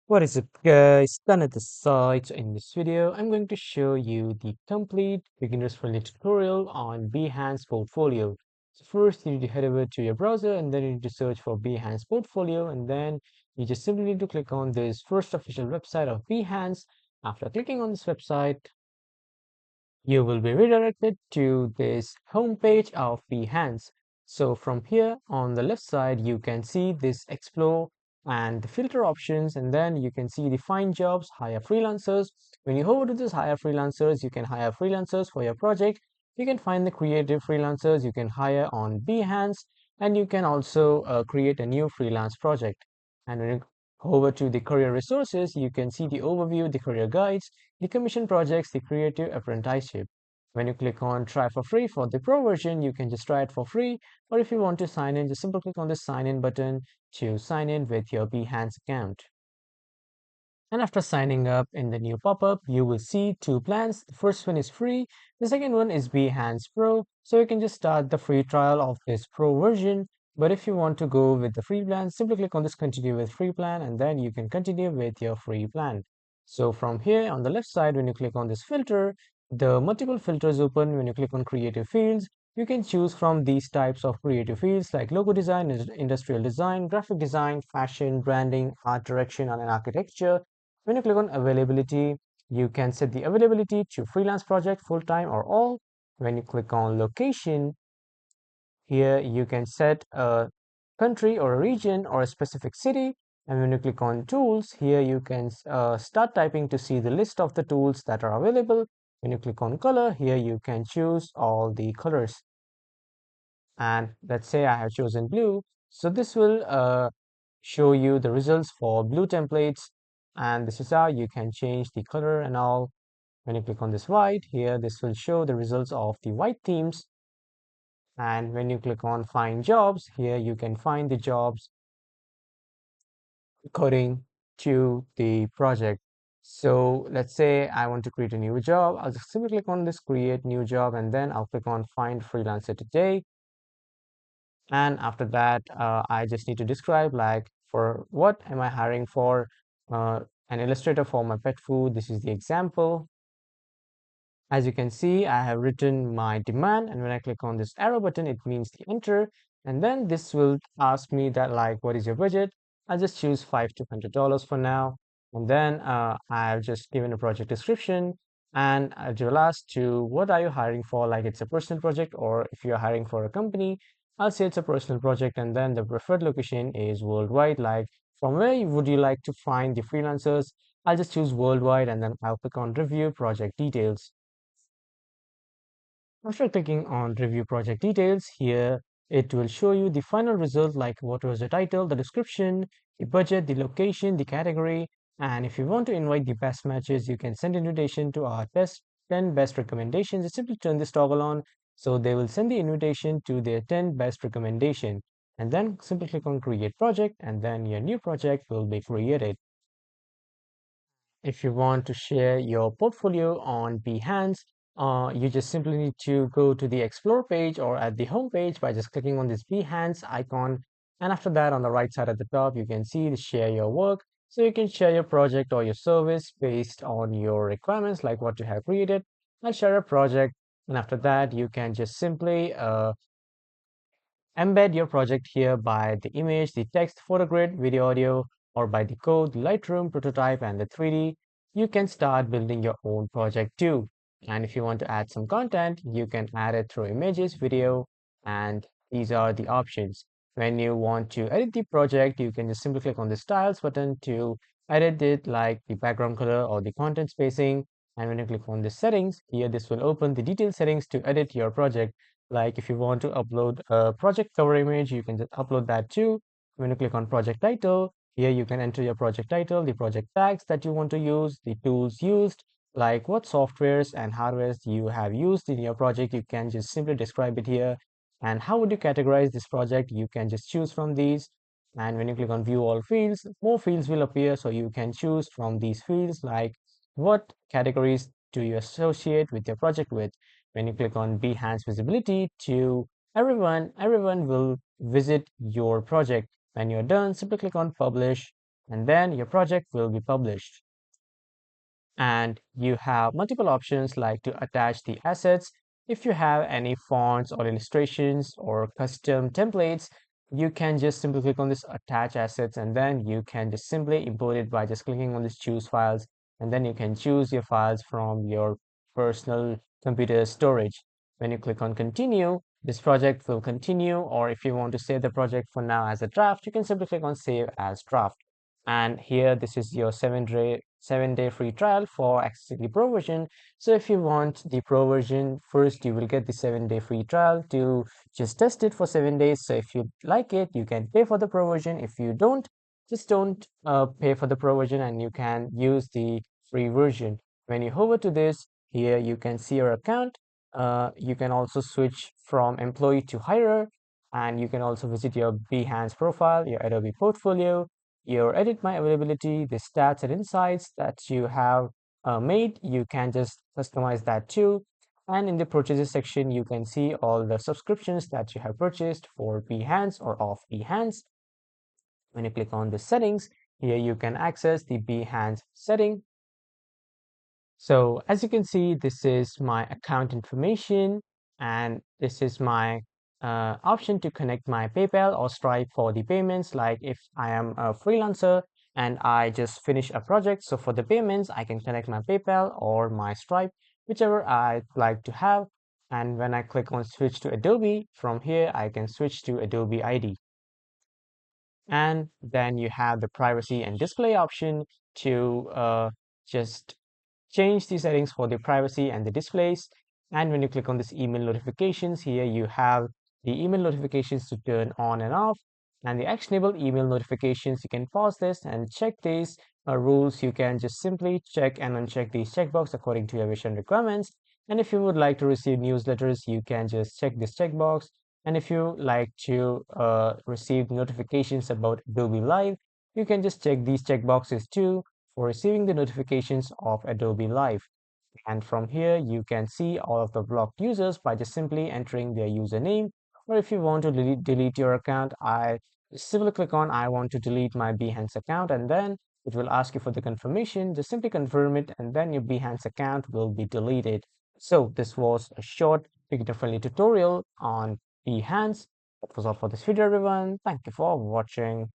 What is up guys, done at the site. In this video I'm going to show you the complete beginners friendly tutorial on Behance Portfolio. So first you need to head over to your browser and then you need to search for Behance Portfolio, and then you just simply need to click on this first official website of Behance. After clicking on this website, you will be redirected to this homepage of Behance. So from here on the left side, you can see this explore and the filter options, and then you can see the find jobs, hire freelancers. When you hover to this hire freelancers, you can hire freelancers for your project. You can find the creative freelancers you can hire on Behance, and you can also create a new freelance project. And when you hover to the career resources, you can see the overview, the career guides, the commission projects, the creative apprenticeship. When you click on try for free for the pro version, you can just try it for free. Or if you want to sign in, just simply click on the sign in button to sign in with your Behance account. And after signing up in the new pop-up, you will see two plans. The first one is free. The second one is Behance Pro. So you can just start the free trial of this pro version. But if you want to go with the free plan, simply click on this continue with free plan, and then you can continue with your free plan. So from here on the left side, when you click on this filter, the multiple filters open. When you click on creative fields, you can choose from these types of creative fields like logo design, industrial design, graphic design, fashion, branding, art direction, and architecture. When you click on availability, you can set the availability to freelance project, full-time or all. When you click on location, here you can set a country or a region or a specific city. And when you click on tools, here you can start typing to see the list of the tools that are available. When you click on color, here you can choose all the colors. And let's say I have chosen blue. So this will show you the results for blue templates, and this is how you can change the color and all. When you click on this white here, this will show the results of the white themes. And when you click on find jobs here, you can find the jobs according to the project. So let's say I want to create a new job. I'll just simply click on this create new job, and then I'll click on find freelancer today. And after that, I just need to describe like for what am I hiring for, an illustrator for my pet food. This is the example. As you can see, I have written my demand, and when I click on this arrow button, it means the enter. And then this will ask me that like, what is your budget? I'll just choose $5 to $100 for now. And then I've just given a project description, and it will ask to what are you hiring for? Like it's a personal project, or if you're hiring for a company, I'll say it's a personal project. And then the preferred location is worldwide. Like from where would you like to find the freelancers? I'll just choose worldwide, and then I'll click on review project details. After clicking on review project details, here it will show you the final result like what was the title, the description, the budget, the location, the category. And if you want to invite the best matches, you can send invitation to our best 10 best recommendations. Just simply turn this toggle on. So they will send the invitation to their 10 best recommendation. And then simply click on create project, and then your new project will be created. If you want to share your portfolio on Behance, you just simply need to go to the Explore page or at the home page by just clicking on this Behance icon. And after that, on the right side at the top, you can see the share your work. So you can share your project or your service based on your requirements, like what you have created. I'll share a project. And after that, you can just simply embed your project here by the image, the text, photo grid, video, audio, or by the code, Lightroom, prototype, and the 3D. You can start building your own project too. And if you want to add some content, you can add it through images, video, and these are the options. When you want to edit the project, you can just simply click on the styles button to edit it, like the background color or the content spacing. And when you click on the settings, here this will open the detailed settings to edit your project. Like if you want to upload a project cover image, you can just upload that too. When you click on project title, here you can enter your project title, the project tags that you want to use, the tools used, like what softwares and hardwares you have used in your project. You can just simply describe it here. And how would you categorize this project? You can just choose from these. And when you click on view all fields, more fields will appear. So you can choose from these fields, like what categories do you associate with your project with. When you click on Behance visibility to everyone will visit your project. When you're done, simply click on publish, and then your project will be published. And you have multiple options like to attach the assets. If you have any fonts or illustrations or custom templates, you can just simply click on this attach assets, and then you can just simply import it by just clicking on this choose files, and then you can choose your files from your personal computer storage. When you click on continue, this project will continue, or if you want to save the project for now as a draft, you can simply click on save as draft. And here, this is your 7-day free trial for accessing the pro version. So if you want the pro version, first you will get the 7-day free trial to just test it for 7 days. So if you like it, you can pay for the pro version. If you don't, just don't pay for the pro version, and you can use the free version. When you hover to this, here you can see your account. You can also switch from employee to hirer, and you can also visit your Behance profile, your Adobe portfolio, your edit my availability, the stats and insights that you have made. You can just customize that too. And in the purchases section, you can see all the subscriptions that you have purchased for Behance or off Behance. When you click on the settings, here you can access the Behance setting. So as you can see, this is my account information, and this is my option to connect my PayPal or Stripe for the payments. Like if I am a freelancer and I just finish a project, so for the payments, I can connect my PayPal or my Stripe, whichever I'd like to have. And when I click on switch to Adobe, from here, I can switch to Adobe ID. And then you have the privacy and display option to just change the settings for the privacy and the displays. And when you click on this email notifications, here you have the email notifications to turn on and off, and the actionable email notifications. You can pause this and check these rules. You can just simply check and uncheck these checkbox according to your wish and requirements. And if you would like to receive newsletters, you can just check this checkbox. And if you like to receive notifications about Adobe Live, you can just check these checkboxes too for receiving the notifications of Adobe Live. And from here, you can see all of the blocked users by just simply entering their username. Or if you want to delete your account, I simply click on I want to delete my Behance account, and then it will ask you for the confirmation. Just simply confirm it, and then your Behance account will be deleted. So this was a short beginner-friendly tutorial on Behance. That was all for this video, everyone. Thank you for watching.